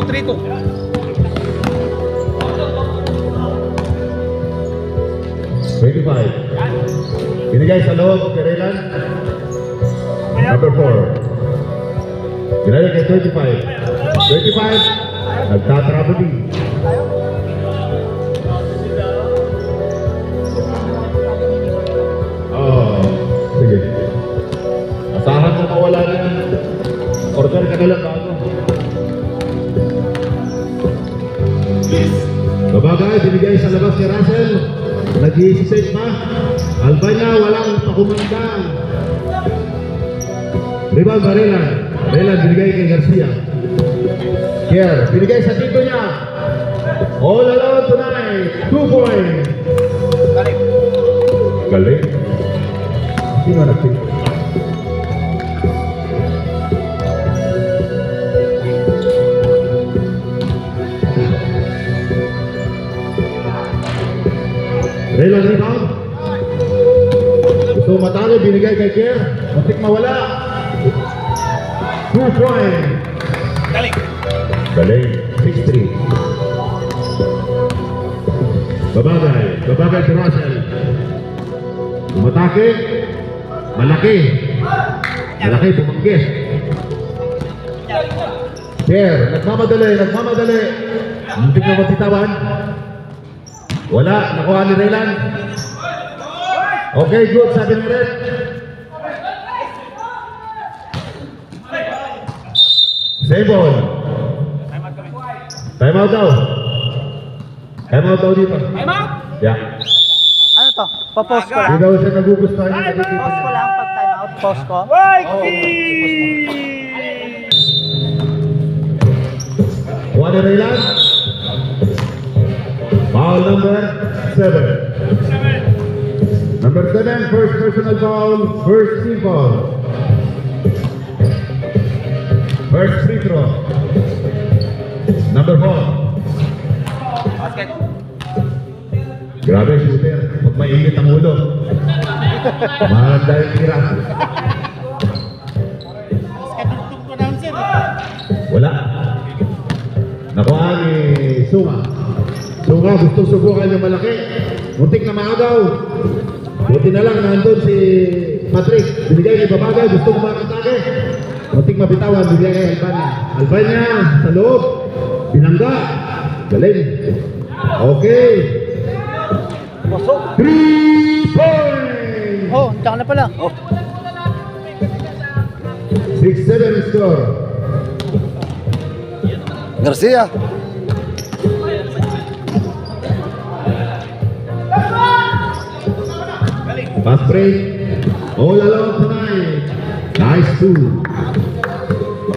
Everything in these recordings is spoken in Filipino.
3-2. Binigay sa loob, Kerelan. Number 4. Binigay kay 35. 35, nagtatraveling. Sige. Asahan mo mawala na. Order ka na lang bago. Babagay, binigay sa labas ni Russell. Nag-i-save pa. Albania, walang pakumandang. Rebound, Varela. Varela, binigay kay Garcia. Kier, binigay sa tito niya. All alone tonight. 2 points. Galing. Sino nagting? Varela, rebound. Gusto matalo, binigay kay Kier. Muntik mawala. 2 points. Galing. Galing. 6-3. Babagay si Russell. Umatake. Malaki. Pumanggis. Kier, nagmamadali. Muntik na matitawan. Wala, nakuha ni Raylan. Okay, good, sabi ng Red. Same ball. Time out daw. Time out daw dito. Time out? Yeah. Ano to? Pa-post ko Hindi lang. daw siya nagugustuhan yung nakikita Post ko niya. lang pag time out. Post ko. Kuha ni Raylan. Foul number 7. Number 7, first personal foul, first team foul. First free throw. Number 4. Basket. Grabe, shooter. Huwag mainit ang ulo. Mahanda yung tira. Wala. Nakuha ni Sunga. Sunga, gusto subukan yung malaki. Muntik na maagaw. Buti na lang nandun si Patrick. Binigay kay Babagay, gusto kumakatake. Muntik mabitawan, binigay kay Albania. Albania, sa loob. Binangga. Galing. Okay. 3 points! Oh, tsaka na pala. 6-7 score. Garcia. Fast break. All alone tonight. Nice 2.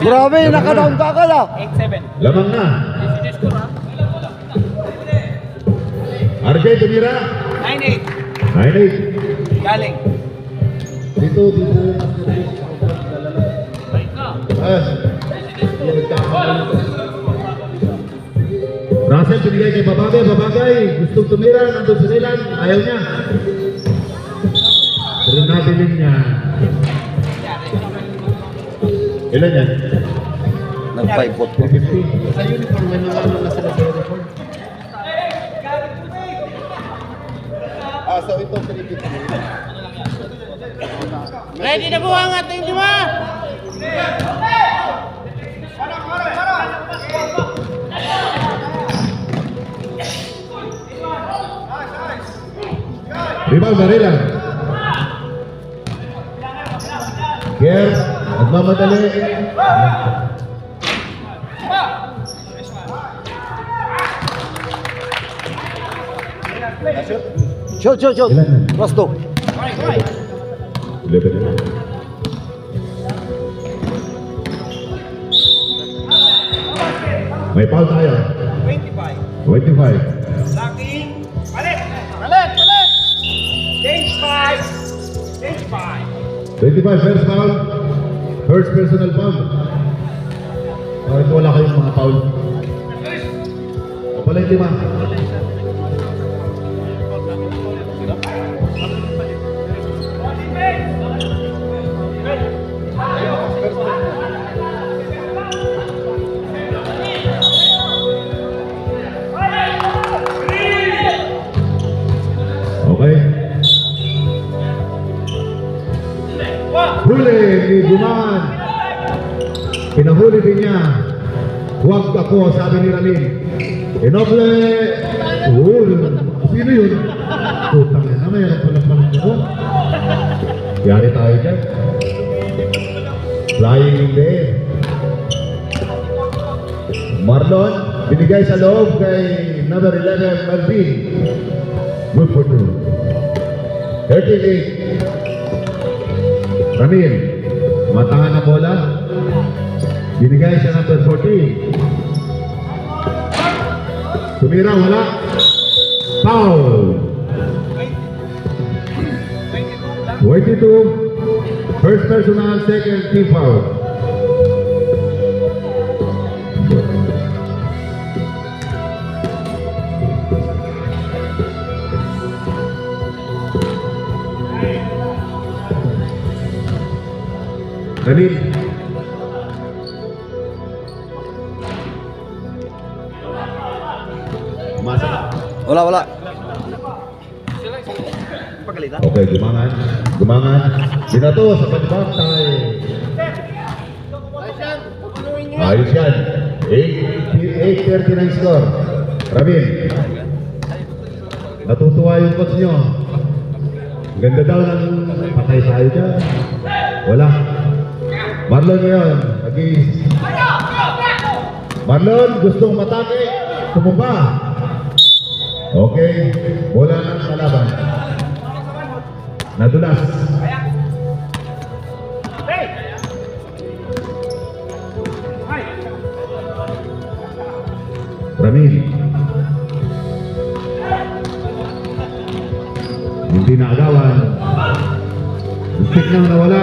Grabe, naka-down ka agad ah. 8-7. Lamang na. RJ tumira. 9-8. 9-8. Galing. Dito. Russell binigay kay Babagay. Gustong tumira. Nandun sa Nilan. Ayaw niya. Pero nabilin niya. Ilan yan? Nag-5-foot. 350. Sa uniform, may mga ano na sila sa uniform. So ito 350. Ready na po ang ating lima. Rebound, Varela. Kier, nagmamadali. Shoot. Ilan na? Rosto. 11. May foul tayo. 25. 25. Lucky. Balik. Change 5. 25, first foul. First personal foul. Bakit wala kayong mga foul? O pala yung 5. Huli ni Guman. Pinahuli din niya. Huwag ako, sabi ni Ramil. Inoble. Sino yun? Putang na, mayroon palang ako. Yari tayo dyan. Flying in the air. Marlon, binigay sa loob kay number 11, Malvin. Good for 2. 38. Ramil, matangan na bola. Binigay siya number 14. Tumira, wala. Foul. 22. First personal, second team foul. Ramil. Masa. Wala. Okay, gumangan. Binato sa pagbantay. Ayos yan. 8:39 score. Ramil. Natutuwa yung coach nyo. Ganda daw ng patay tayo dyan. Wala. Marlon ngayon. Marlon, gustong matake. Tumumba. Okay. Bola ng kalaban. Nadulas. Ramil. Hindi na agawan. Muntik nang nawala.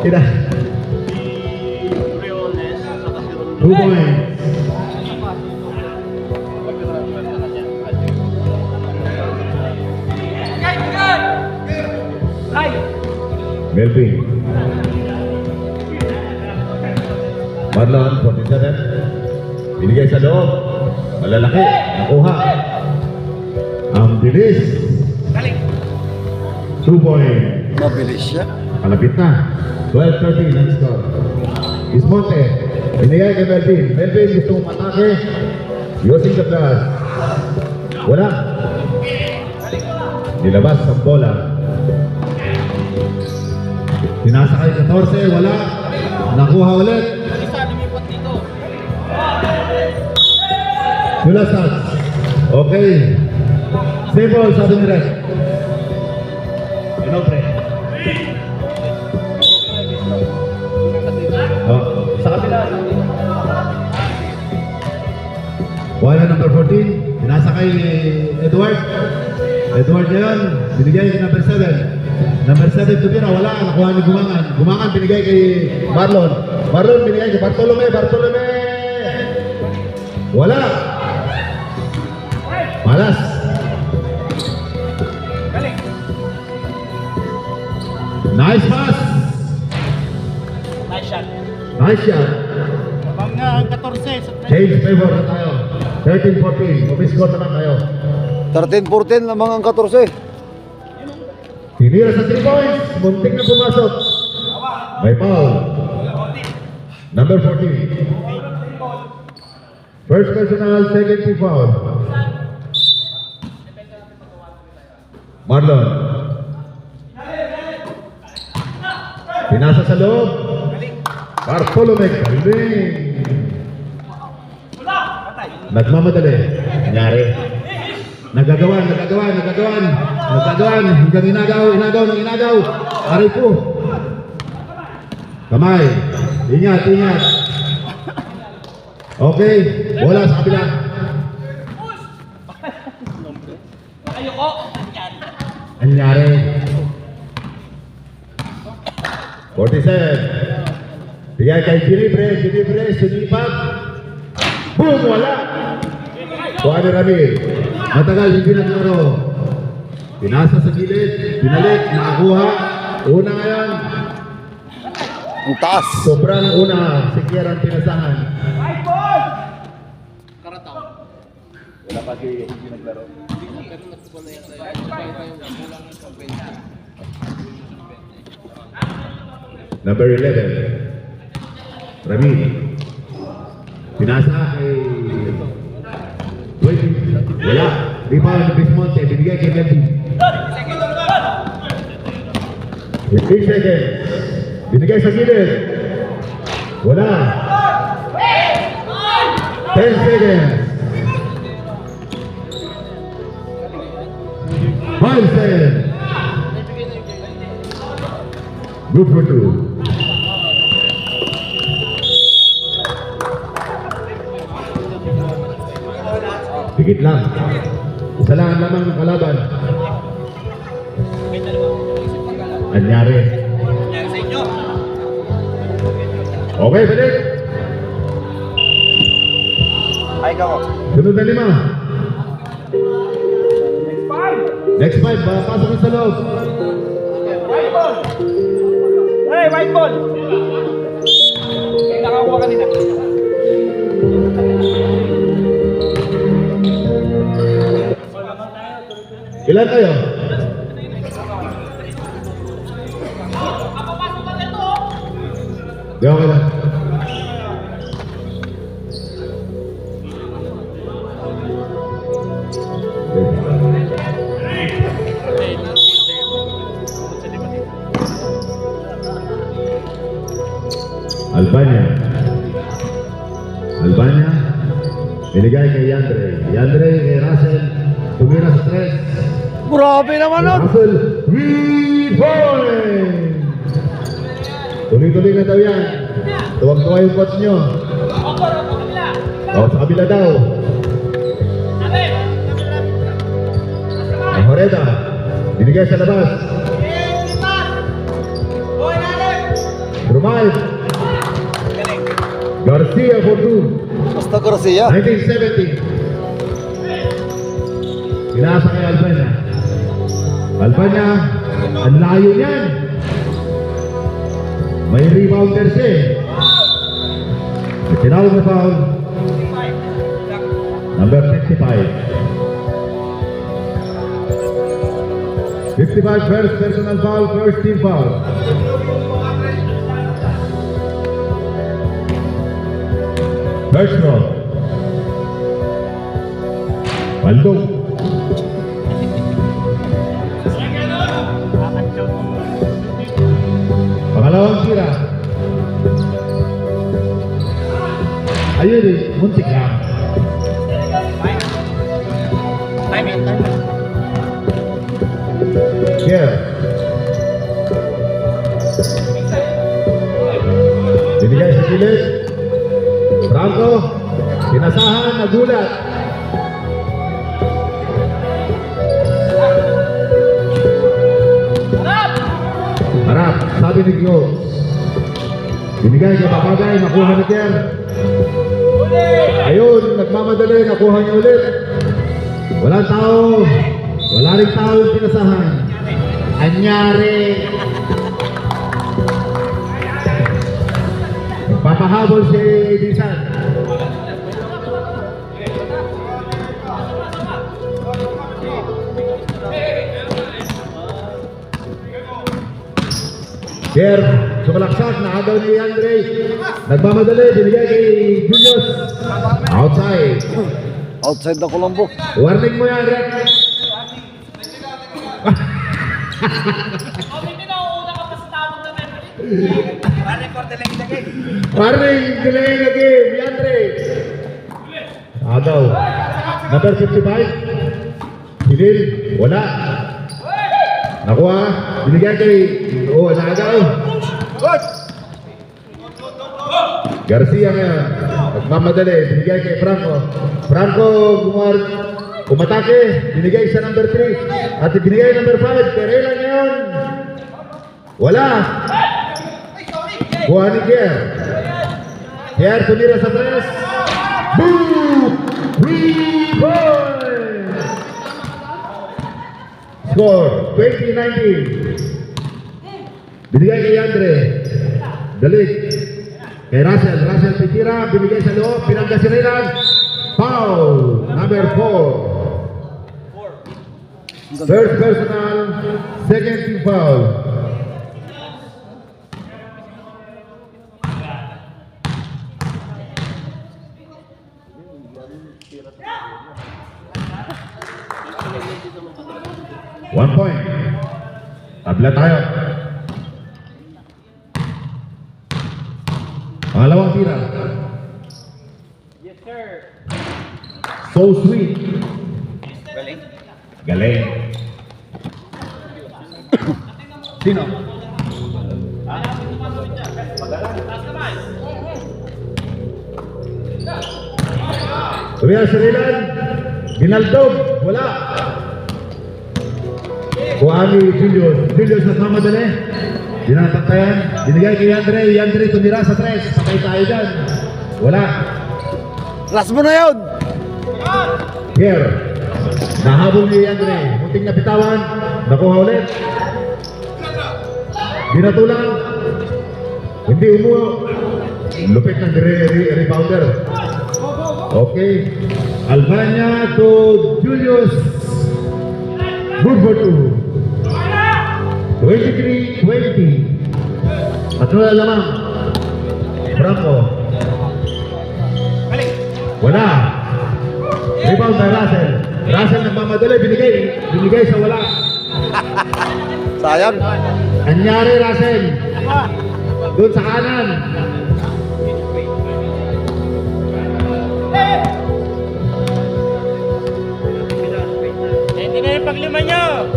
Ida. 2 points. Melvin. Marlon, 47. Binigay sa loob. Malalaki. Nakuha. Ang bilis. 2 points. Mabilis siya. Kalapit na. 12-13 ang score. Ismonte. Binigay kay Melvin. Melvin gusto mong matake. Using the pass. Wala. Nilabas ang bola. Sinasakay 14. Wala. Nakuha ulit. Tulasas. Okay. Same ball, sabi ni Red. Inobre. Sa kapila. Wala number 14. Sinasakay ni Edward. Edward ngayon. Binigay kay number 7. Number 7 tumira. Wala. Nakuha ni Gumangan. Gumangan binigay kay Marlon. Marlon binigay kay Bartolome. Bartolome. Wala. Malas. Nice pass. Nice shot. Mga 14 sa Change favor na tayo. 13-14. Umiscore naman tayo. 13-14 lamang ang 14. Tinira sa 3 points. Muntik na pumasok. May foul. Number 14. First personal, second team foul. Marlon. Pinasa sa loob. Bartolome Calvin. Nagmamadali. Nangyari. Nagagawan. Hanggang inagaw. Aray po. Kamay. Ingat. Okay. Bola sa kabila. Nangyari. 47. Bigay kay Ginibre, sunipat. Boom! Wala! Kuha ni Ramil. Matagal, hindi naglaro. Pinasa sa gilid, binalik, nakakuha. Una ngayon. Ang taas. Sobrang una, si Kieran pinasahan. Number 11. Ramin. Pinasa kay 20. Wala. Rebound ni Bismonte. Binigay kay Melvin. 15 seconds. Binigay sa gilid. Wala. 10 seconds. 5 seconds. Good for 2. Dikit lang. Isa lang ang lamang ng kalaban. Anyari. Yan sa inyo. Okay, balik. Ay, gawa. Sunod na 5. Next 5, pasok sa loob. White ball. Hey, white ball. Nakakuha kanina. Ilan kayo? Di okay lang. Albania. Albania. Binigay kay Yandre. Yandre kay Russell. Tumira sa 3. Grabe naman nun. Russell, 3 point! Tuloy-tuloy na daw yan. Tuwag-tuwa yung coach nyo. O, sa kabila daw. Ahoreta, binigay sa labas. Rumay. Garcia for 2. Basta Garcia. 1970. Pinasa kay Albania. Albania, ang layo niyan. May rebounder siya eh. Tinawag na foul. Number 55. 55 first personal foul, first team foul. First throw. Baldong. Pangalawang tira. Ayun eh, muntik lang. Timing. Yeah. Binigay sa gilid. Franco, pinasahan, nagulat. Harap, sabi ni Gio. Binigay kay Papagay, nakuha ni Kier. Ayun, nagmamadali, nakuha niya ulit. Walang tao. Wala rin tao yung pinasahan. Anyari. Papahabol si Disan. Kier, sumalaksak, nakagaw ni Andre. Nagmamadali, binigay kay Julius. Outside. Outside na Colombo. Warning mo yan, Rek. Warning, delay na game, Yandre. Agaw. Number 55. Silil, wala. Nakuha, binigay kay... Oh, nagaw. Garcia ngayon. Nagmamadali, binigay kay Franco. Franco, umatake, binigay sa number 3. At binigay number 5, Perela ngayon. Wala. Kuha ni Kier. Kier, tumira sa 3. Boom! 3 points! Score, 20-19. Binigay kay Andre. Dalik. Kay Russell. Russell pitira, binigay sa loob, pinanggasirilan. Foul! number 4. First personal, second team foul. One point. Tabla tayo. Pangalawang tira. Yes, sir. So sweet. Galing. Galing. Sino? Kuya Sarilan, Ginaldog, wala. Kuha ni Julius nagmamadali. Dinataktayan, binigay kay Yandre tumira sa 3. Patay tayo dyan. Wala. Last mo na yun! Here. Nahabol ni Yandre. Munting napitawan. Nakuha ulit. Binatulang. Hindi umuo. Lupit ng rebounder. Okay. Albania to Julius. Good for 2. 23-20. Tatlo na lamang. Franco. Wala. Rebound by Russell. Russell nagmamadali. Binigay sa wala. Sayang. Anyari Russell. Doon sa kanan. Hindi na yung paglima nyo.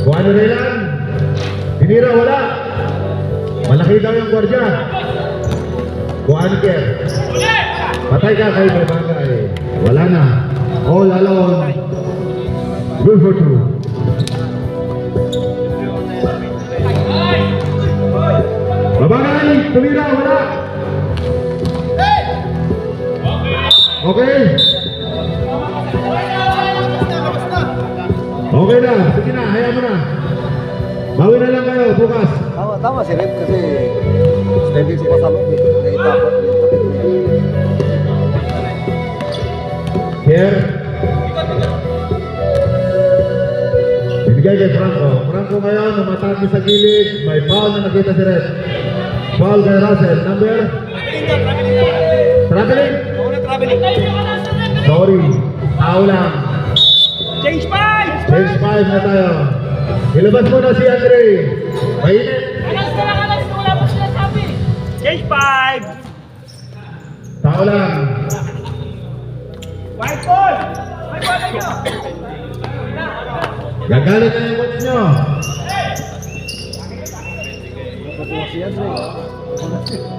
Kuha nyo rin lang. Tinira wala. Malaki daw yung gwardiya. Kuha ni Kier. Patay ka kayo may bagay. Wala na. All alone. Good for 2. Babagay. Tumira wala. Okay. Okay na. Sige na. Hayaan mo na. Bawi na lang kayo bukas. Tama si Red kasi standing si Pasalok eh. Naitapat yung kapit niya. Here. Binigay kay Franco. Franco ngayon namatake sa gilid. May foul na nakita si Red. Foul kay Russell. Number? Traveling? Sorry. Foul lang. Change 5! Change 5 na tayo. Ilabas mo na si Andre. Mainit. Wala pa sinasabi. Change 5! Tao lang. White ball! White ball nyo! Gagalit na yung coach nyo.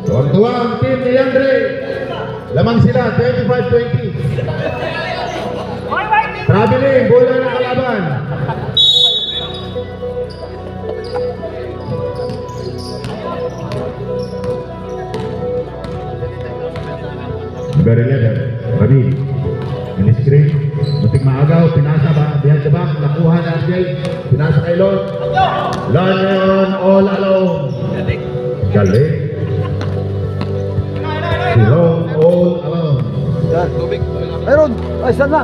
Tuwang-tuwa ang team ni Andre. Lamang sila, 25-20. Traveling, bola na kalaban. Number 11, Rabi. Mini-screen. Muntik maagaw, pinasa ba? Behind the back, nakuha na RJ. Pinasa kay Lon. Lon ngayon, all alone. Galing. Si Lon, all alone. Yan. Meron. Ay, saan na?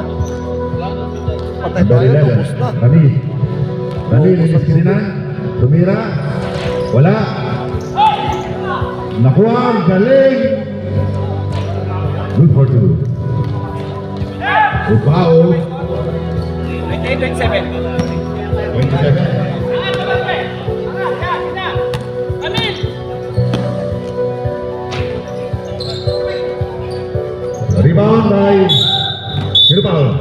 Patay Number tayo. 11, Lubos na. Rabi. Rabi, mini-screen na. Tumira. Wala. Nakuha, galing. Good for 2. Upao. 27. 27. Rebound by Sino Paul?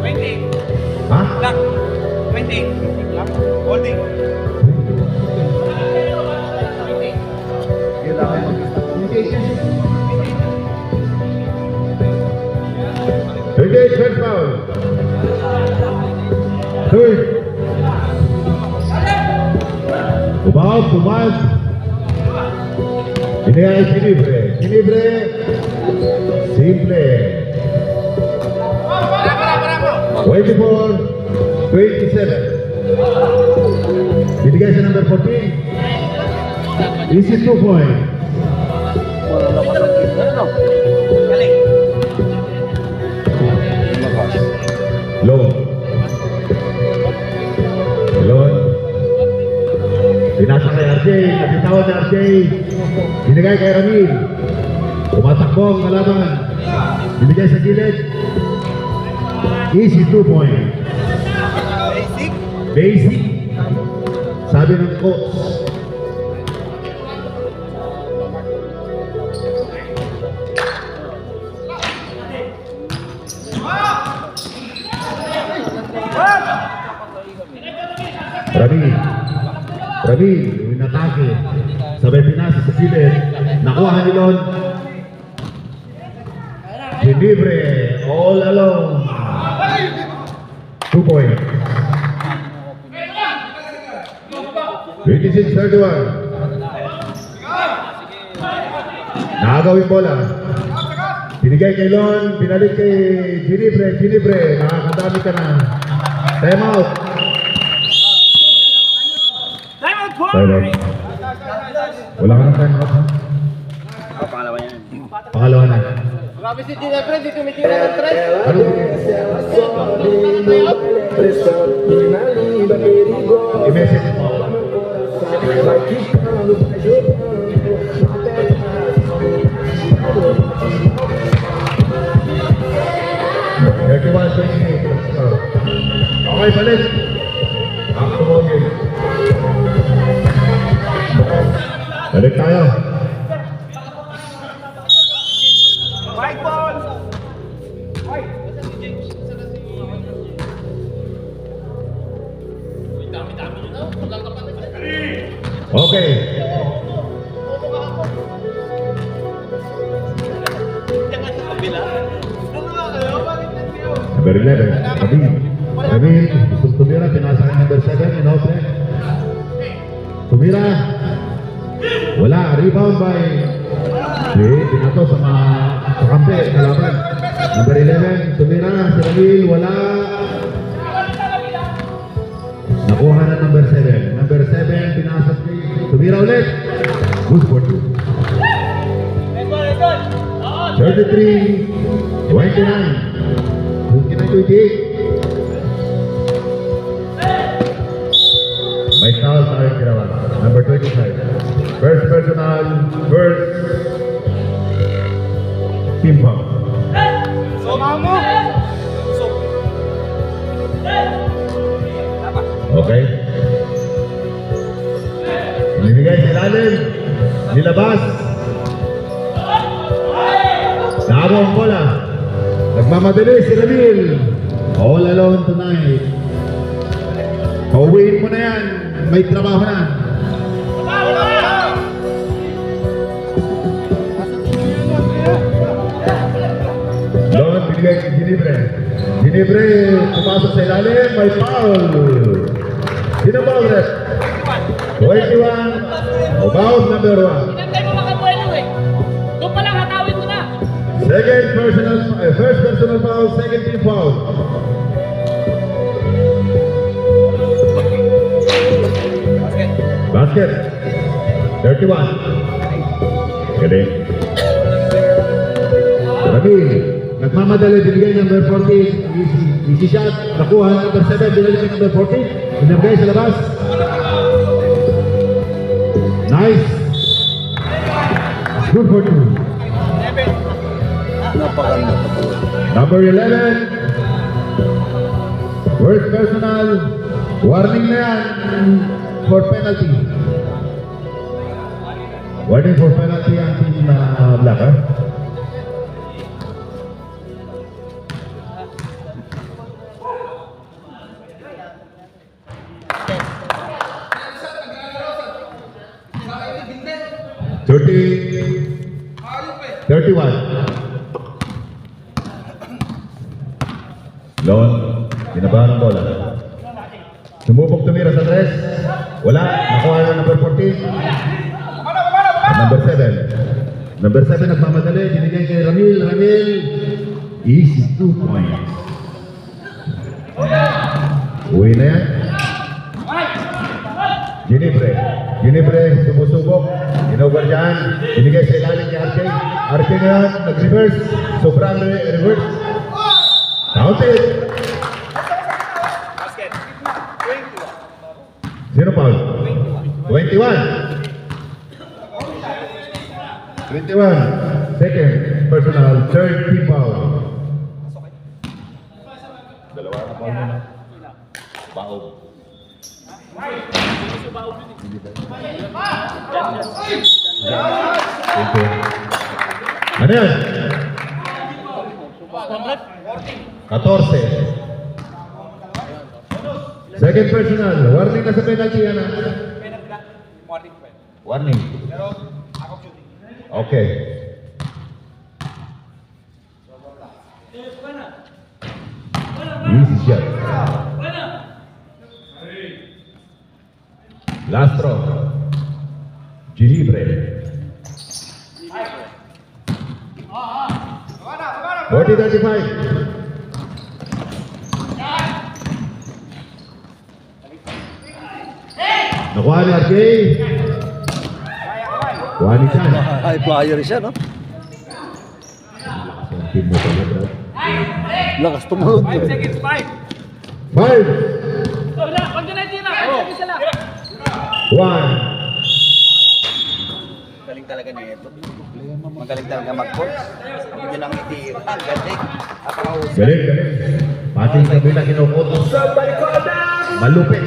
20. Ha? Lock. 20. Holding. Kailangan Third foul. Third. Pumayag. Ini ay Sinibre. Sinibre. Simple. 24-27. Binigay sa number 14. Easy 2 point. Wala naman. Ano? Galing. Labas. Long. Long. Pinasa kay RJ. Nabitawan ni RJ. Binigay kay Ramil. Tumatakbo ang kalaban. Binigay sa gilid. Easy 2 point. Basic. Basic. Sabi ng coach. Rabi, inatake. Sabay pinasa sa gilid. Nakuha ni Lon. Libre. All alone. 2 points. 26-31. Nakagaw yung bola. Binigay kay Lon. Binalik kay Ginibre. Nakakadami ka na. Time out. Time out for. Time out. Wala ka ng time out, ha? Pangalawa yan. Pangalawa na. Grabe si Ginebra, di tumitingnan ng tres. Ano? I-message mo. Okay, balik. Ako mo, okay. Balik tayo. White ball. White. Okay. Number 11, Kami, gusto tumira, pinasa ka number 7, inobre. Tumira. Wala, rebound by pinato sa mga kakampi, kalaban. Number 11, tumira, si Ramil, wala. Nakuha na number 7. Number 7, pinasa tumira ulit. Good for 2. 33, 29. 29-28. May foul sa aking ginawa. Number 25. First personal, first team foul. So, mamo. So. Okay? Binibigay sa ilalim. Nilabas. Nakago ang bola. Nagmamadali si Ramil. All alone tonight. Pauwiin mo na yan. May trabaho na. Lon, binigay kay Ginibre. Ginibre, pumasok sa ilalim. May foul. Sino ba ulit? 21. About number 1. Hinantay mo makabuelo eh. Doon pa lang hatawin mo na. First personal foul, second team foul. Basket. 31. Galing. Ramil, nagmamadali, binigay number 14. Easy shot, nakuha number 7, binigay number 14. Binigay sa labas. Nice. Good for 2. Napakaganda. Number 11. First personal. Warning na yan for penalty. Warning for penalty ang team na black, ha? Thirty. 31. Lon, binabahan ng bola. Sumubok tumira sa tres. Wala, nakuha na number 14. At number 7. Number 7 nagmamadali, binigay kay Ramil. Ramil, easy 2 points. Uwi na yan. Ginibre, sumusubok. Inover dyan. Binigay sa ilalim ni RJ. Arte ngayon, nag-reverse. Sobrang reverse. Counted. Basket. 21. Zero foul. 21. 21. Second personal, third team foul. Dalawa na foul muna. Baog. Ano yan? 14. Second personal. Warning na sa penalty yan. Warning. Okay. Easy shot. Last throw. Gilibre. 40-35. Nakuha ni Arjay. Kuha ni Chan. High flyer siya, no? Ang team mo pala, bro. Lakas tumulog. 5 seconds, 5. 5, Wala, pag na tira. Isa lang. 1. Galing talaga niya ito. Magaling talaga mag-force. Yun ang itira. Ang galing. Galing, galing. Pating kabila kinukutos. Malupit.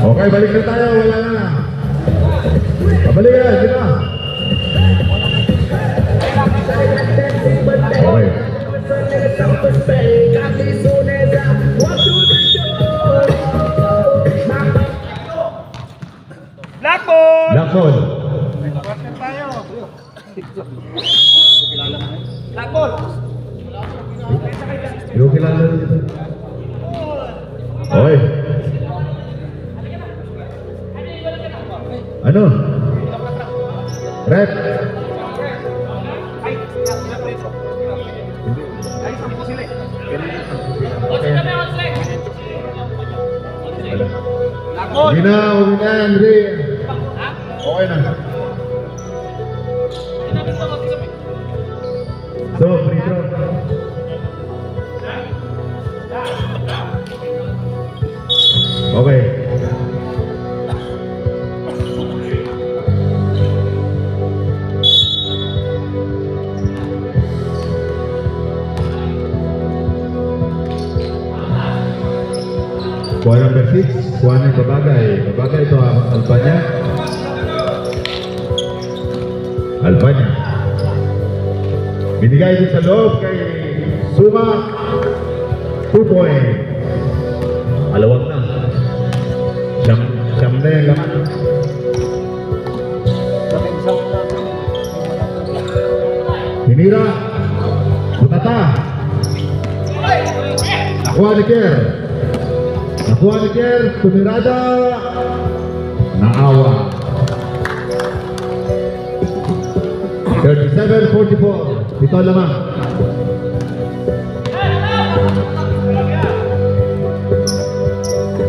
Okay, balik na tayo. Wala na. Pabalik na. Di ba? Okay. Black ball. Black ball. Black ball. Yung kilala dito. Okay. Ano? Rep. Huwag na, Andre. Okay na. So, free throw. Okay. Kuha number 6, kuha ng babagay. Babagay ito ang Albania. Albania. Binigay din sa loob kay Suma. 2 point. Alawag na. Siyam na yung laman. Hinira. Butata. Nakuha ni Kier. Nakuha ni Kier. Tumirada. Naawa. 37-44. Ito lamang.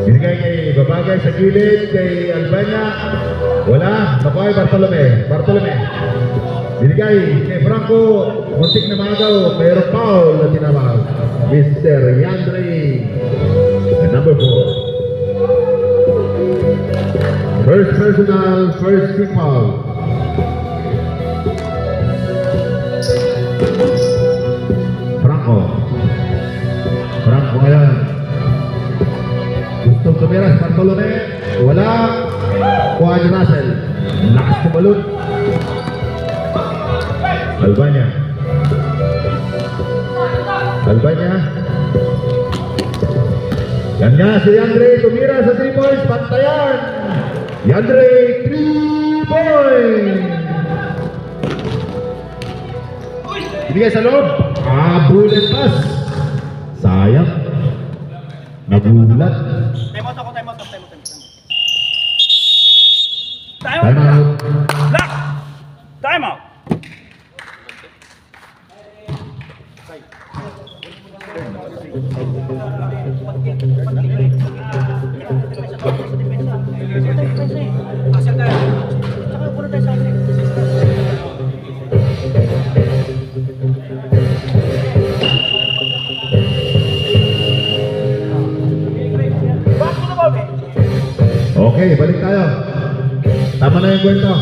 Binigay kay babagay sa gilid kay Albania. Wala. Nakuha kay Bartolome. Binigay kay Franco. Muntik na magaw. Mayroong foul na tinawag. Mr. Yandre. The number 4. First personal, first team foul. Franco ngayon. Gustong tumiras, Bartolome. Wala. Kuha ni Russell. Lakas tumalun. Albania. Yan nga si Yandre. Tumira sa 3 points. Pantayan. Yandre, 3 points. Ibigay sa loob. Bullet pass. Sayang. Nagulat. Time out. Time out. Black. Time out. Okay, balik tayo. Tama na yung kwento.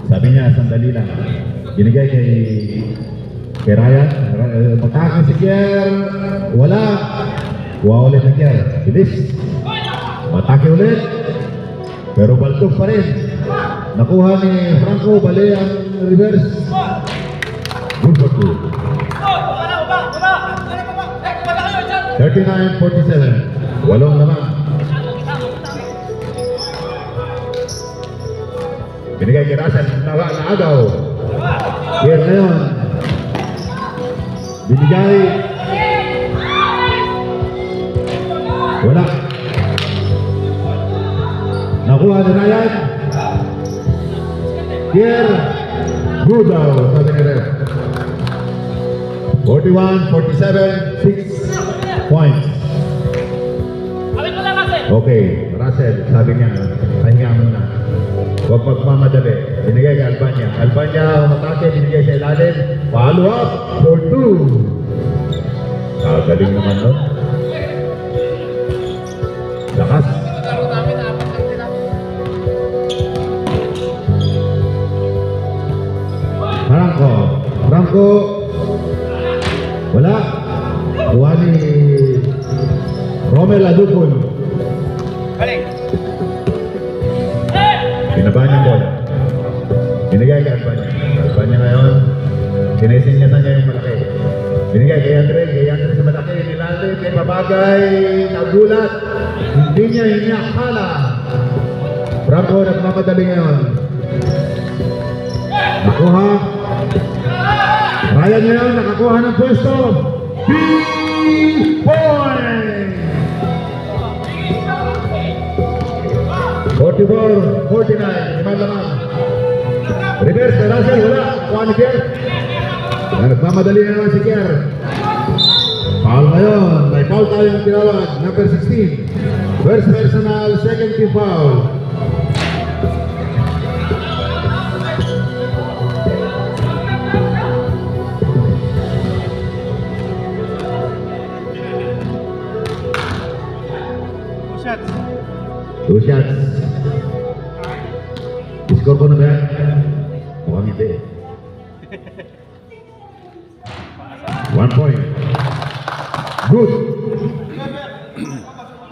Sabi niya, sandali lang. Binigay kay Ryan. Matake si Kier. Wala. Kuha ulit na Kier. Bilis. Matake ulit. Pero baltog pa rin. Nakuha ni Franco. Bali ang reverse. Good for two. 39-47. Walong naman. Binigay kay Russell, naagaw. Here na yun. Binigay. Wala. Nakuha ni Ryan. Here. Good daw, sabi ni Ref. 41-47, 6 points. Okay, Russell, sabi niya, pahinga muna. Huwag magmamadali. Binigay kay Albania. Albania, umatake, binigay sa ilalim. Follow up for 2. Galing naman nun. Lakas. Franco. Wala. Kuha ni Romel Adupon. Balik. Binabahan niya bola. Binigay kay Albania. Albania ngayon, sinisinyasan niya yung malaki. Binigay kay Andre sa malaki. Nilalay kay Mabagay. Nagulat. Hindi niya iniakala. Franco nagmamadali ngayon. Nakuha. Ryan ngayon nakakuha ng pwesto. B-point! 44-49, lima laman. Reverse na Russell, wala. Kuha ni Kier. Nagmamadali na naman si Kier. Foul ngayon. May foul tayong tinawag. Number 16. First personal, second team foul. Two shots. Score ko na ba? Mukhang hindi. 1 point. Good.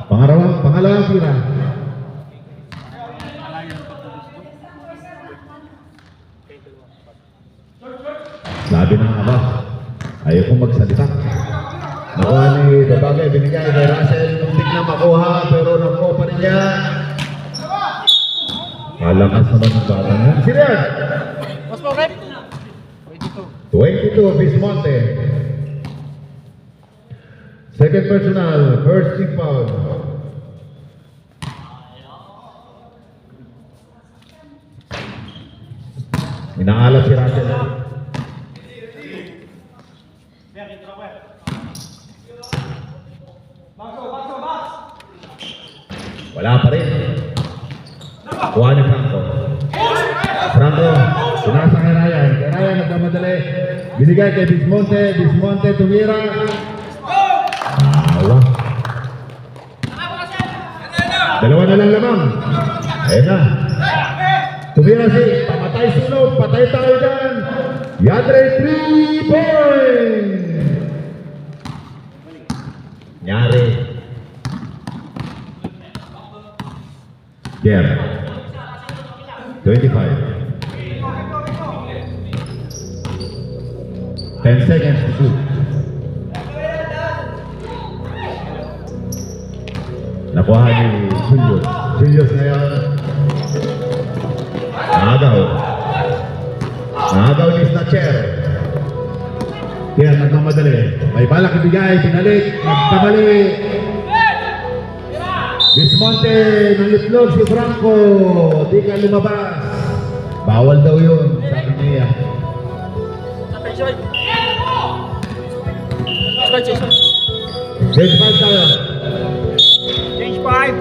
Pangalawang tira. Sabi ng ama, ayaw kong magsalita. Nakuha ni Dabagay, binigay kay Russell. Muntik na makuha, pero nakuha pa rin niya. Malakas naman ang bata niya. Sino yan? 22, Bismonte. Second personal, first team foul. Inaalat si Russell. Wala pa rin. Kuha ni Franco. Franco, sinasa kay Ryan. Kay Ryan nagmamadali. Binigay kay Bismonte. Bismonte tumira. Awa. Dalawa na lang lamang. Ayun na. Tumira si pamatay sunog. Patay tayo dyan. Yadre 3 point. Nyari. Kier. 25. 10 seconds to shoot. Nakuha ni Julius. Julius ngayon. Naagaw ni Snatcher. Kaya nagmamadali. May balak ibigay, pinalik, nagkamali. Bismonte, nangitlog si Franco. Di ka lumabas. Bawal daw yun, sabi niya. Change 5 tayo. Change 5.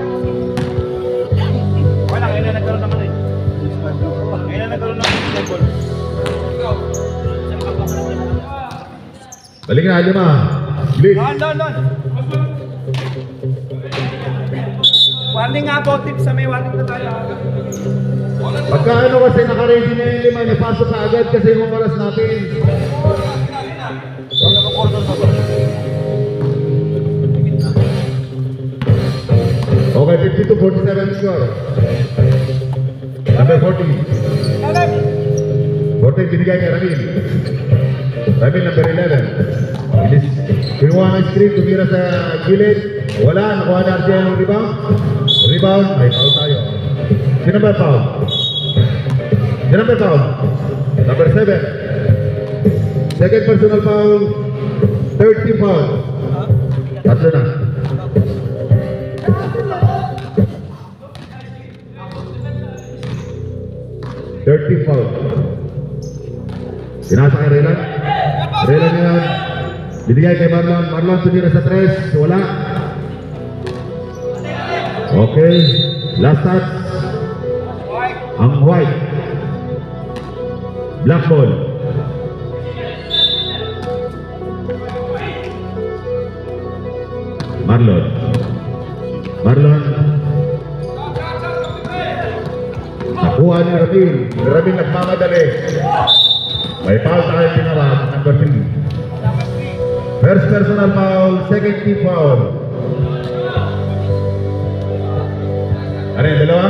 Balik na, 5. Bilis. Don. Warning nga po, tips sa may warning na tayo. Pagka ano kasi naka-ready na yung 5, ipasok ka agad kasi yung oras natin. Okay, 52-47 score. Number 14. 14 binigay kay Ramil. Ramil number 11. Bilis. Kinuha ng screen, tumira sa gilid. Wala, nakuha na RJ ng rebound. Rebound, ay foul tayo. Sino ba foul? Sino ba foul? Number 7. Second personal foul. Third team foul. Tatlo na. Third team foul. Pinasa kay Raylan. Raylan yan. Binigay kay Marlon. Marlon tumira sa 3. Wala. Okay. Last touch. Ang white. Black ball. Marlon. Nakuha ni Ramil. Ramil nagmamadali. May foul tayo tinawag. Number 3. First personal foul. Second team foul. Ano yung dalawa?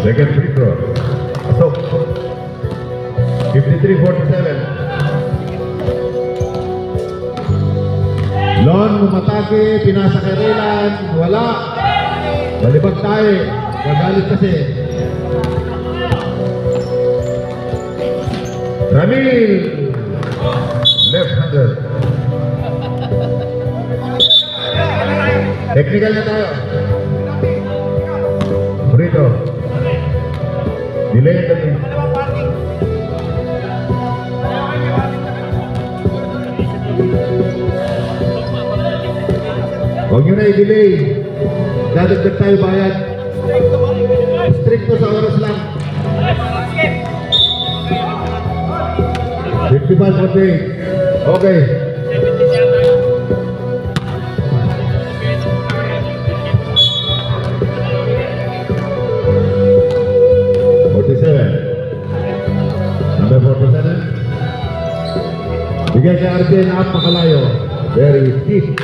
Second free throw. Asok. 53-47. Lon, umatake, pinasa kay Raylan, wala. Balibag tayo. Gagalit kasi. Ramil. Left-hander. Technical na tayo. Free throw. Delay kami. Huwag nyo na i-delay. Dadagdag tayo bayad. Stricto sa oras lang. 55-48. Okay. Number 47. Bigay kay Arjen at Pakalayo. Very deep.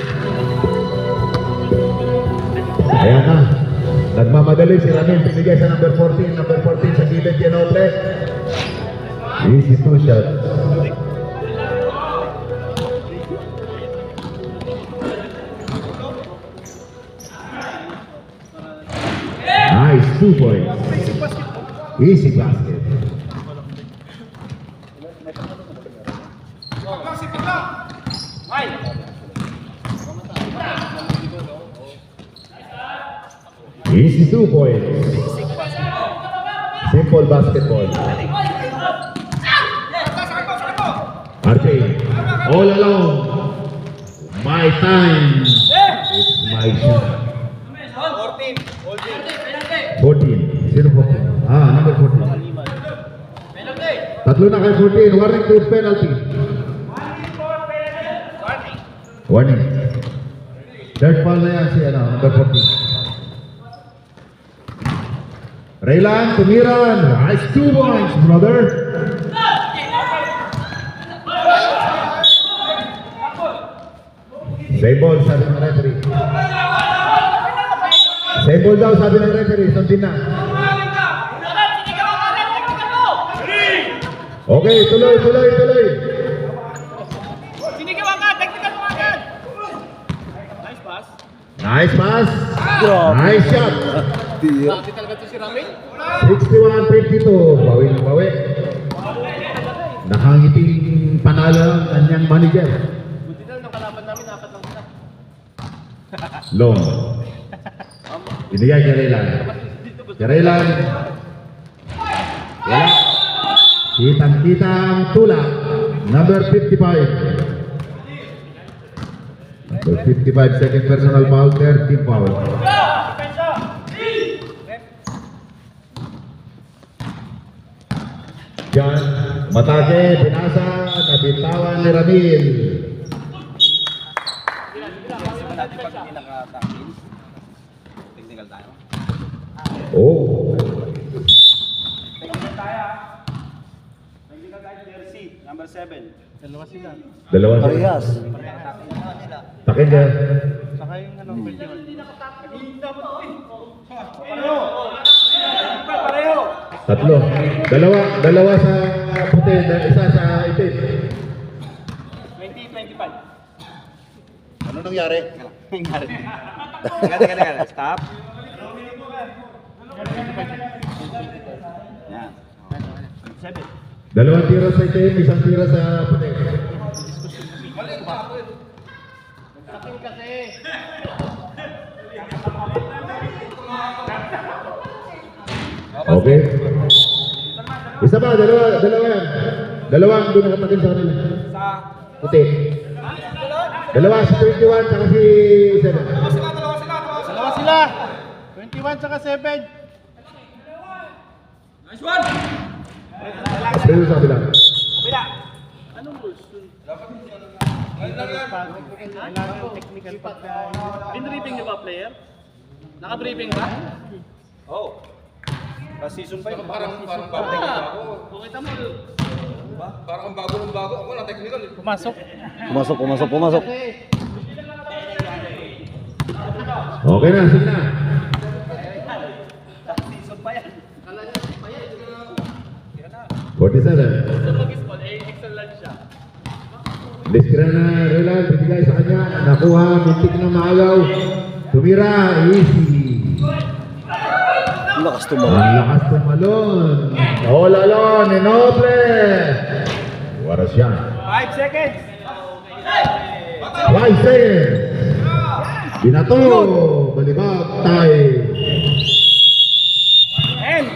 Ayan na. Nagmamadali si Ramil. Binigay sa number 14. Number 14 sa gilid Genople. Easy 2 shot. Nice 2 points. Easy basket. Easy 2 points. Simple basketball. RJ, all alone. My time. It's my shot. 14. Sino 14? Number 14. Tatlo na kay 14. Warning to penalty. Warning. Third foul na yan si number 14. Raylan, tumiran. Nice 2 points, brother. Save ball, sabi ng referee. Save ball daw, sabi ng referee. Sundin na. Okay, tuloy. Sinigaw agad, technical mo agad. Nice pass. Nice shot. Dati talaga ito si Ramil. 61-52. Bawi. Nakangiting panalo ang kanyang manager. Buti na nung kalaban namin, dapat lang sila. Long. Binigay kay Raylan. Kerelan. Wala. Kitang-kita ang tulak. Number 55. Number 55, second personal foul, third team foul. Yan, matake, binasa, nabitawan ni Ramil. Kasi natin pag hindi nakatangin. Technical tayo. Oh, Technical tayo. Technical tayo, jersey, number 7. Dalawa sila. dalawa siya. Parehas. Takin niya. Saka yung ano, pwede yun. Pareho. Tatlo. Dalawa sa puti, isa sa itim. 20-25. Ano nangyari? Nangyari. Teka. Stop. Yan. 7. Dalawang tira sa itim, isang tira sa puti. Okay. Isa pa, dalawa yan. Dalawang doon nakatakin sa kanila. Sa Puti. Dalawa si 21 saka si 7. Dalawa sila. 21 saka 7. Dito sa kabila. kabila. Kailangan yung technical pagka... Bin-briefing niyo ba, player? Naka-briefing ba? Oh. Last season 5. Kung kita mo, Pumasok. Pumasok. Okay na, sige na. Season pa yan. 47. mag-school, excel lang siya. Diskra na Relan, binigay sa kanya. Nakuha, mintik na maagaw. Tumira, easy. Lakas Ang lakas tumalon. Nawalalon ni Noble. Waras yan. 5 seconds. 5 seconds. Binato. Balibag tayo. End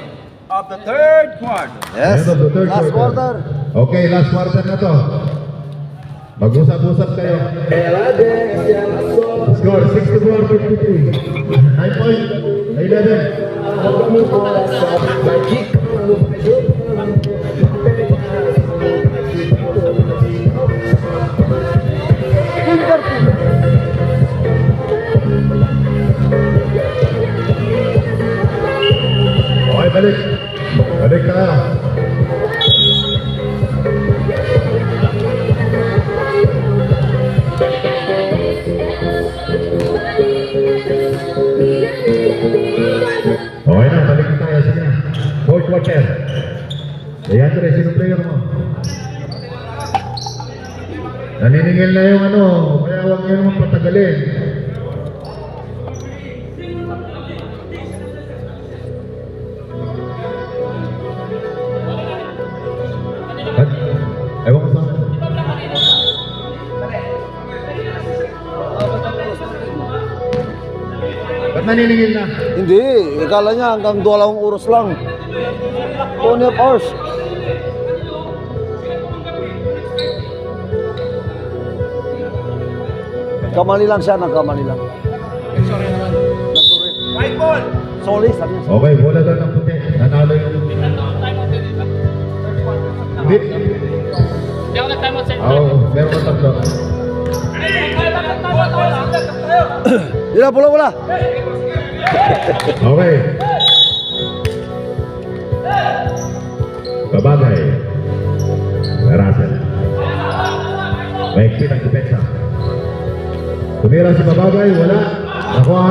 of the third quarter. Yes. End of the third Last quarter. Okay, last quarter na to. Mag-usap-usap kayo. Score 64-53. 9 point. 11. Okay, balik. Balik ka. Okay na, balik na tayo. Sige na. Fourth quarter. Kaya Andre, sino player mo? Naniningil na yung ano, kaya huwag niyo naman patagalin. Ba't? Ewan ko saan. Ba't naniningil na? Hindi, ikala niya hanggang 2 oras lang. 2 hours. Kamali lang siya, nagkamali lang. White ball. Sorry, sabi niya. Okay, bola doon ng puti. Nanalo yung... Hindi. Hindi ako nag-time out sa Oo, meron ka tatlo. Wala, bola. Okay. Babagay. Russell. Maigpit ang depensa. Tumira si Babagay, wala. Nakuha.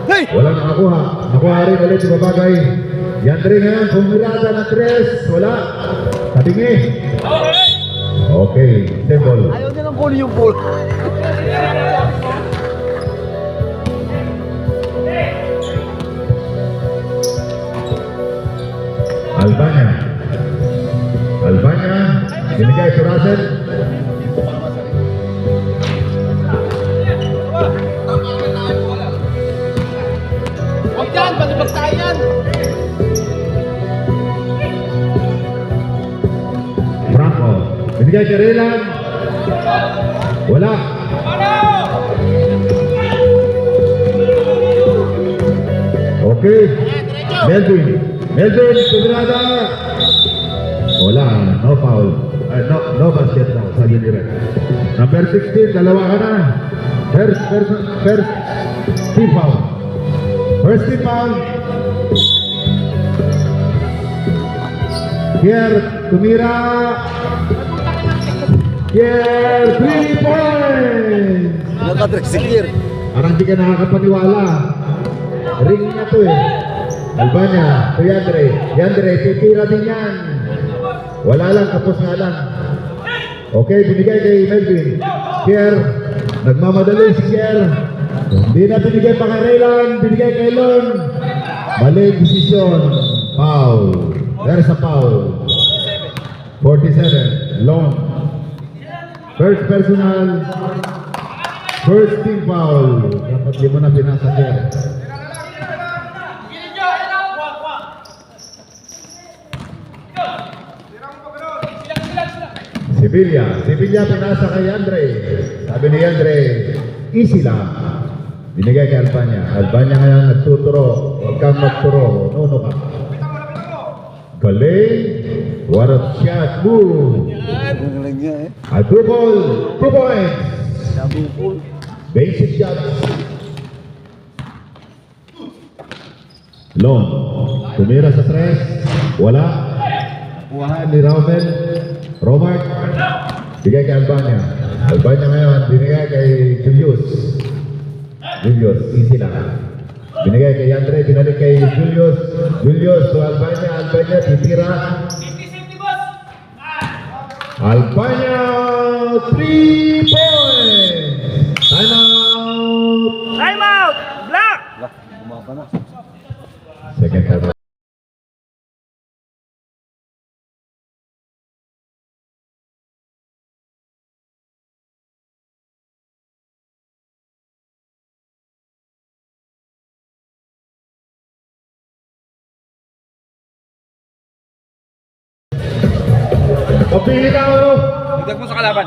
Hey! Wala nakakuha. Nakuha rin ulit si Babagay. Yandre ngayon, pumirada ng 3. Wala. Tabingi. Okay, simple. Ayaw niya lang kunin yung ball. Albania, binigay si Russell. Huwag yan, balibag tayo yan. Binigay kay Relan. Wala. Okay. Melvin. Melvin, kumirada. Wala. No foul. No basket now. Sabi ni Red. Number 16, dalawa ka na. First team foul. First team foul. Here, tumira. Here, 3 points. Nakadressing gear. Parang di ka nakakapaniwala. Ring niya to eh. Albania, to Yandre. Yandre, titira din yan. Wala lang, tapos nga lang. Okay, binigay kay Melvin. Kier, nagmamadali si Kier. Hindi na binigay pa kay Raylan, binigay kay Lon. Mali desisyon. Foul. There's a foul. 47, Lon. First personal. First team foul. Dapat di mo na pinasa Kier. Sevilla pinasa kay Andre. Sabi ni Andre, easy lang. Binigay kay Albania. Albania ngayon nagtuturo. Huwag kang magturo. No ka. Galing. What a shot. Move. Galing niya eh. A 2 ball. 2 points. Double pull. Basic shots. Long. Tumira sa 3. Wala. Kuhaan ni Raumel. Robert. Bigay kay Albania. Albania ngayon, binigay kay Julius. Julius, easy lang. Binigay kay Andre, binalik kay Julius. Julius to Albania. Albania, titira. Albania, 3 points. Time out. Time out! Black! Lah, bumaba na. Second time out. Pagpili ka ano? Dagdag mo sa kalaban.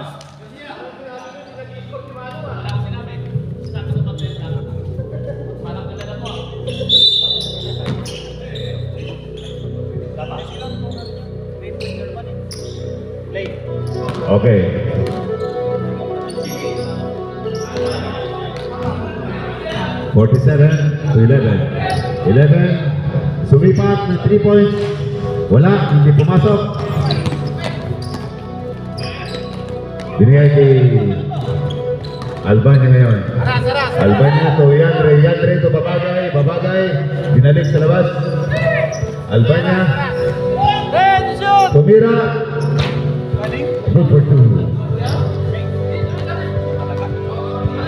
Okay. (47 to 11). 11. Sumipat na 3 points. Wala, hindi pumasok. Binigay kay Albania ngayon. Albania to Yandre. Yandre to Babagay. Babagay. Binalik sa labas. Albania. Tumira. Good for 2.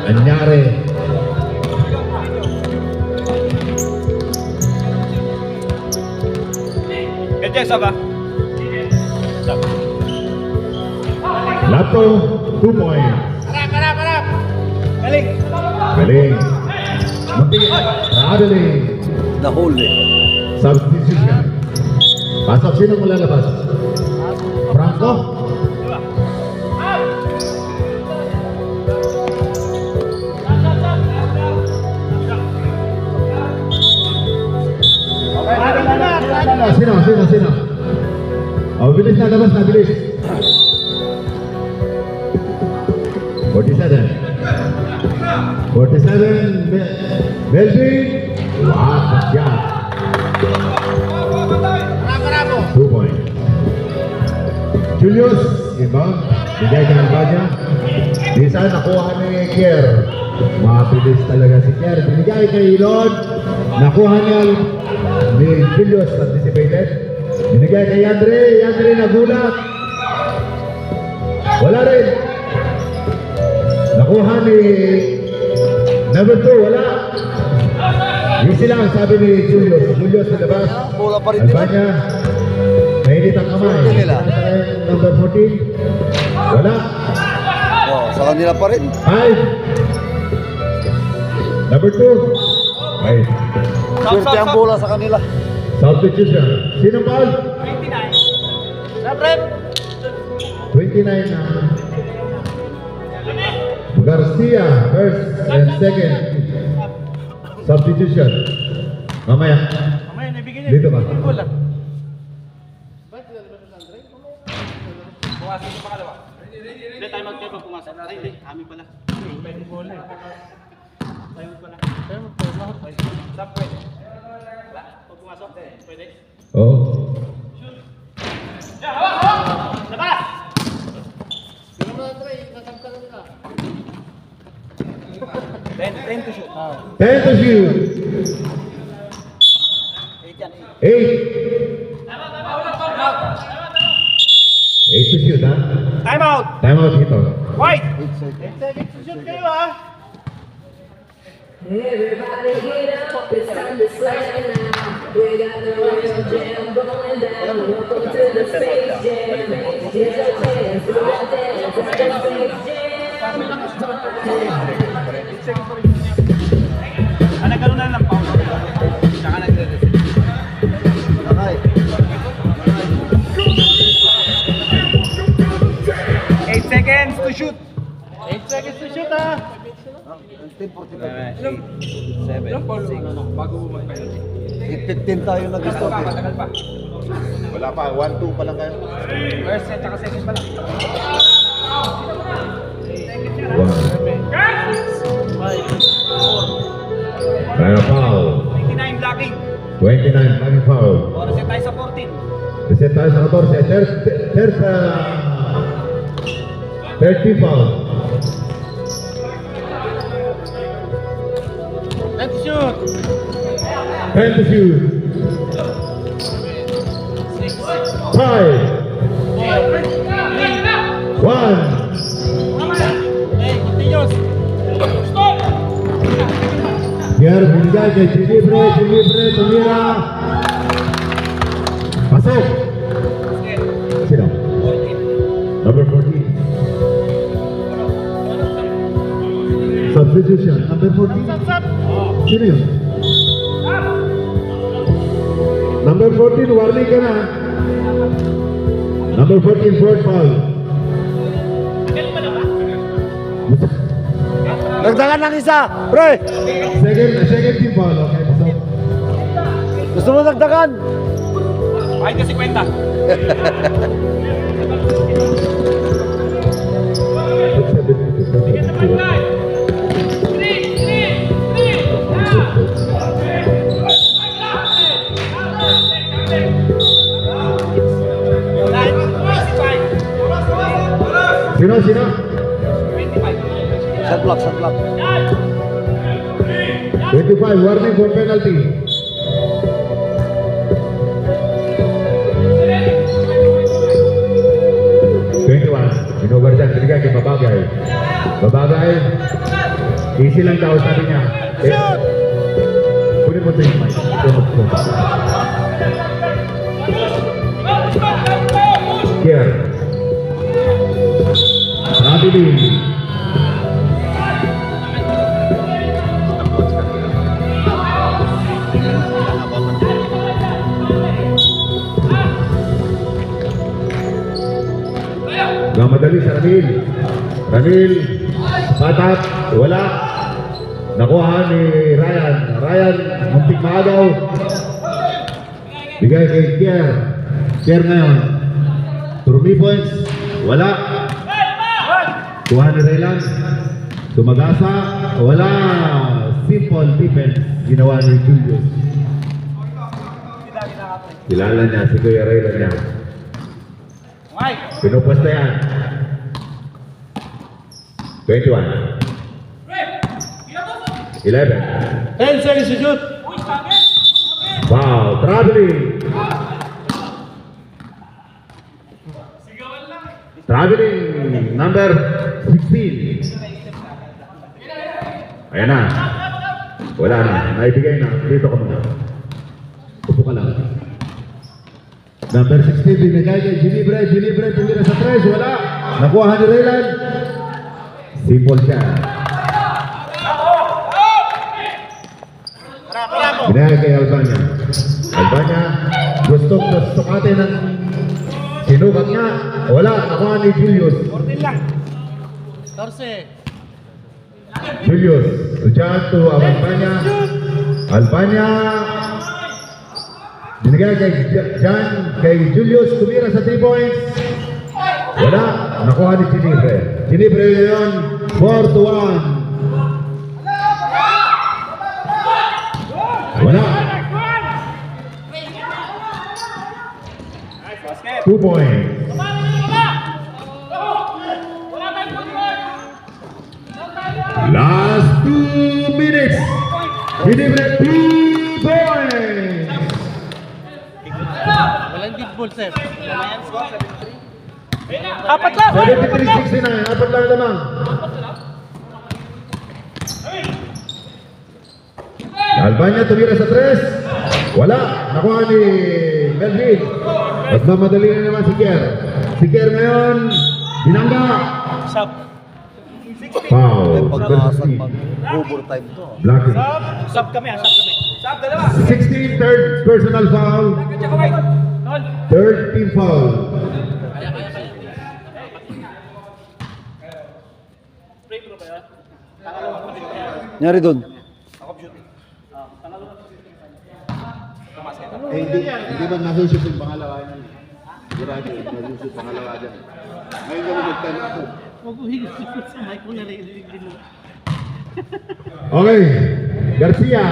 Anyari. Kaya saba. Lato, 2 points. Harap. Galing. Galing. Muntik. Nakadaling. Nahuli. Substitution. Pasok, sino mo lalabas? Franco? Sino? Oh, bilis na labas na, bilis. 47. Melvin. What a shot. 2 points. Julius, inbound. Bigay ka ng Albania. Bisa nakuha ni Kier. Mabilis talaga si Kier. Binigay kay Ilon. Nakuha niya ni Julius, anticipated. Binigay kay Yandre. Yandre nagulat. Wala rin. Nakuha ni number 2. Wala. Easy lang, sabi ni Julius. Julius sa labas. Bola pa rin nila. Albania. Mainit ang kamay. Sundo nila. Number 14. Wala. Oh, sa kanila pa rin. 5. Number 2. 5. Swerte ang bola sa kanila. Substitution. Sino foul? 29. Sa prep. 29. 29 na Garcia, first and second substitution. Mamaya. Mamaya, nabigyan niya. Dito ka. Goal lang. Bukasin sa pangalawa. Hindi, time out kayo pag pumasok. Ay, hindi. Kami pala. Goal na. Time out pala. Tayo magpapasok. Stop, pwede. Wala? Pag pumasok, pwede. Oh. Labas! Sino mo na try? Nasamka na nila. 10 to shoot. 10 to shoot. 8 yan, 8. 8 to shoot, ha? Time out! Time out dito. White! 8 seconds to shoot kayo ah. Everybody get up, it's time to slide now. We got the real jam going down. Welcome to the Space Jam. Here's your chance to dance at the Space Jam. Nagkaroon na ng power. Tsaka nagre-reset. Okay. 8 seconds to shoot. 8 seconds to shoot ah. 10, 45. 7, 6. 15 tayo na gusto. Wala pa, 1-2 pa lang kayo. First set, tsaka second pala. 1. Tayo foul. 29 blocking. 29 tayo foul. Oras set tayo sa 14. Reset tayo sa 14. 30 foul. 10 to shoot. 10 to shoot. 5. 1. Hey, continuous. Biar binigay kay Gilibre, tumira. Pasok. Sino? Number 14. Substitution, number 14. Sap. Sino yun? Number 14, warning ka na. Number 14, fourth foul. Dagdagan ng isa, pre! Second team foul, okay. Pasok. Gusto mo dagdagan? Kahit kasi kwenta. Sino? Shot block, shot block. 25, warning for penalty. Inubar dyan, binigay kay Babagay. Babagay, easy lang daw sabi niya. Kunin mo ito yung mic. Here. Rabili. Gamadali sa Ramil, patat, wala. Nakuha ni Ryan. Muntik maagaw. Bigay kay Kier. Kier ngayon. 3 points, wala. Kuha ni Raylan. Tumagasa, wala. Simple defense, ginawa ni Julius. Kilala niya, si Kuya Raylan niya. Pinupuesta yan. 21. 11. 10 seconds to shoot. Wow, traveling. Traveling, number 16. Ayan na. Wala na, naibigay na. Dito ka muna. Upo ka lang. Number 16, binigay kay Gilibre, tumira sa 3, wala. Nakuha ni Raylan. Simple siya. Binigay kay Albania. Gustong sukatin ng Sinukat nga. Wala. Nakuha ni Julius. 14 lang. 14. Julius. Sujan to Albania. Albania. Binigay kay Jan, kay Julius. Tumira sa 3 points. Wala. Nakuha ni Ginebra. Ginebra yun. 4-1. Wala. 2 points. Last 2 minutes. Ginebra 2 points. Walang deep ball, sir. Apat lang! 73-69. Apat lang naman. Albania tumira sa 3. Wala. Nakuha ni Melvin. At mamadali na naman si Kier. Si Kier ngayon, binangga. Sub. Foul. Pag-asang mag-overtime to. Blocking. Sub kami, sub kami. Sab, dalawa. 16, third personal foul. Tsaka white. Third team foul. Free throw ba yan? Nyari doon. Hindi man nasusot yung pangalawa niya. Sigurado, nasusot pangalawa dyan. Ngayon kami nagtanong ako. Huwag mo higit sa mic mo narinig mo. Okay. Garcia.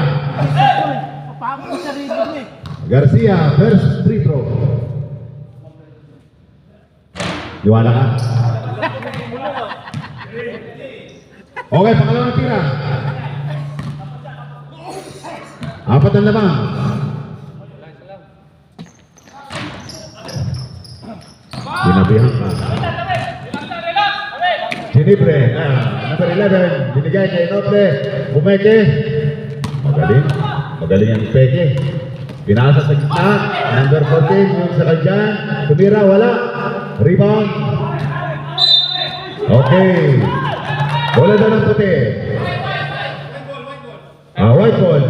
Papago mo sarili mo eh. Garcia, first free throw. Iwala ka. Okay, pangalawang tira. Apat na naman. Sinabihan ka. Ginebra, number 11, binigay kay Noble. Bumeke. Magaling. Magaling ang peke. Pinasa sa gitna. Number 14, yung sa kanya. Tumira, wala. Rebound. Okay. Bola daw ng puti. White ball.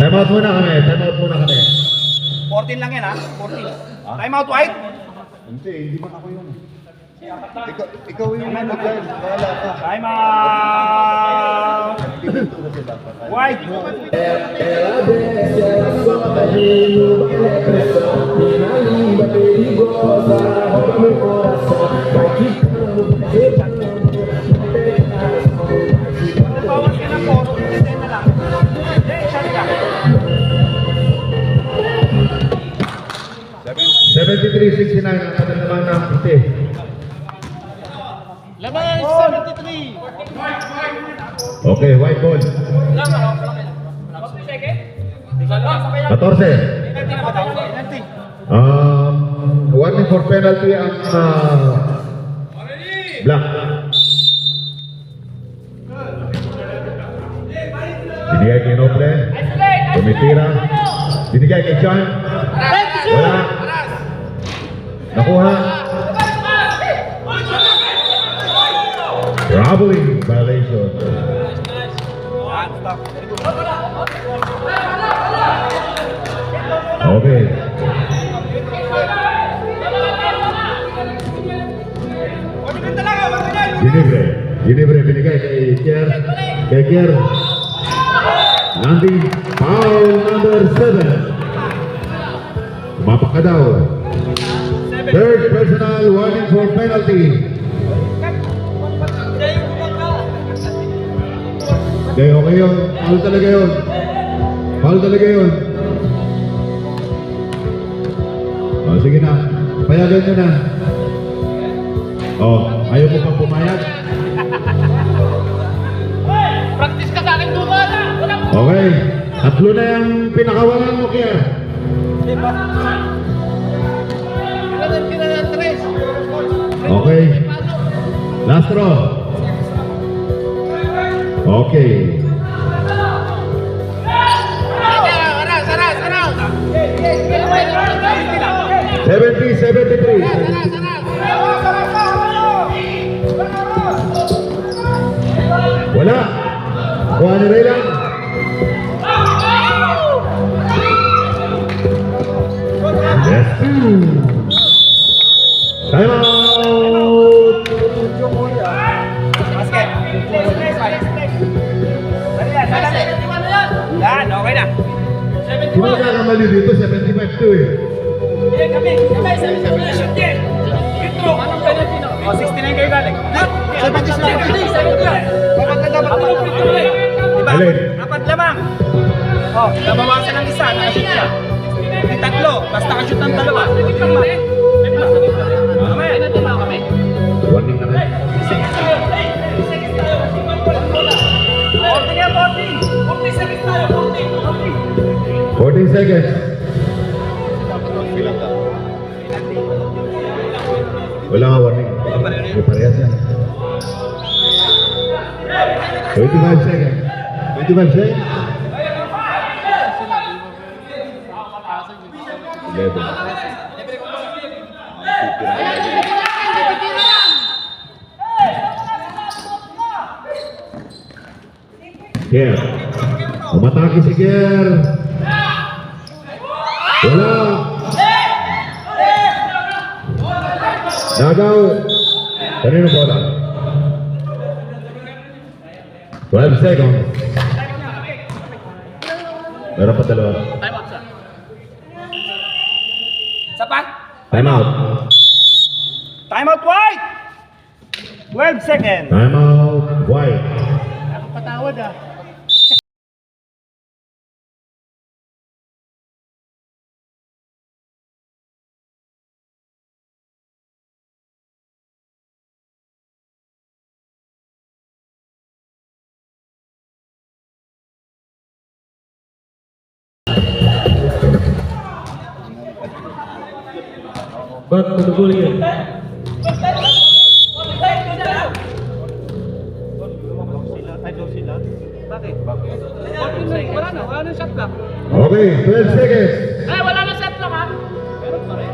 Time out muna kami. Time out muna kami. 14 lang yan ha. 14. Time out white. Hindi man ako yun. Ikaw yung nag-live. Bahala ka. Time out. White. Bawas ka ng 4. 10 na lang. Shot ka. 73-69 ang kanyang naman ng puti. Laban, 73. Okay, white ball. 14. Warning for penalty ang Black. Binigay kay Noble. Tumitira. Binigay kay John. Wala. Nakuha. Traveling violation. Okay. Ginebra binigay kay Kier. Kay Kier. Nandi, foul number 7. Tumapak ka daw. Third personal warning for penalty. Hindi, okay yun. Foul talaga yun. Foul talaga yun. O, sige na. Payagan nyo na. O, ayaw mo pang pumayag? Practice ka sa akin duga na. Okay. Tatlo na yung pinakawalan mo, Kier. Okay. Last row. Okay. 70-73. Wala. Kuha ni Ray lang. Yes. do it. Anong penalty na? O, 69 kayo galing. 70. Diba? Alin? Apat lamang. O, nabawasan ng isa, nakashoot siya. Yung tatlo, basta nakashoot ng dalawa. Mamaya, kami. Warning na rin. 14 seconds. Wala nga warning. May parehas yan. 25 seconds. 25 seconds. 11. Kier. Umatake si Kier. Wala. Nagaw. Kanino bola? 12 seconds. Meron pa dalawa. Time out siya. Sapat? Time out. Time out wide! 12 seconds. Time out. White. Patawad ah. Ba't matugul yan? Bakit? Wala na, wala na shot clock. Okay, 12 seconds. Eh, wala na shot clock ha? Meron pa rin.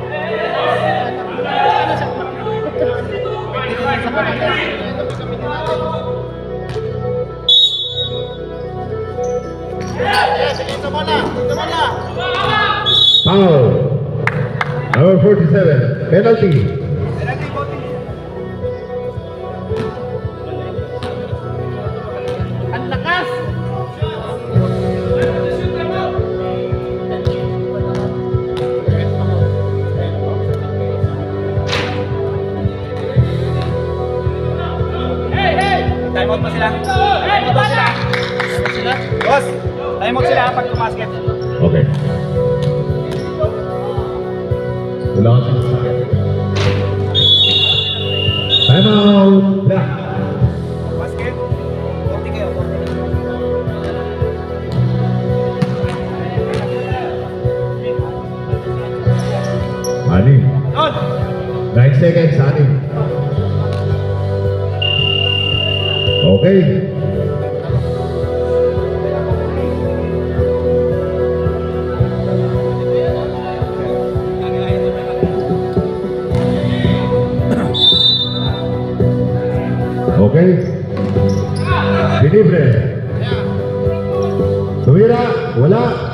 Wala na shot clock. Foul. Number 47. Penalty. Ang lakas! Time out pa sila. Time out sila. Boss, time out sila pag kumasket. Okay. Wala ka sasakit. Time out. Black. Basket. 40 kayo. Anim. On! 9 seconds, anim. Okay. Okay. Delibre. Tumira, wala.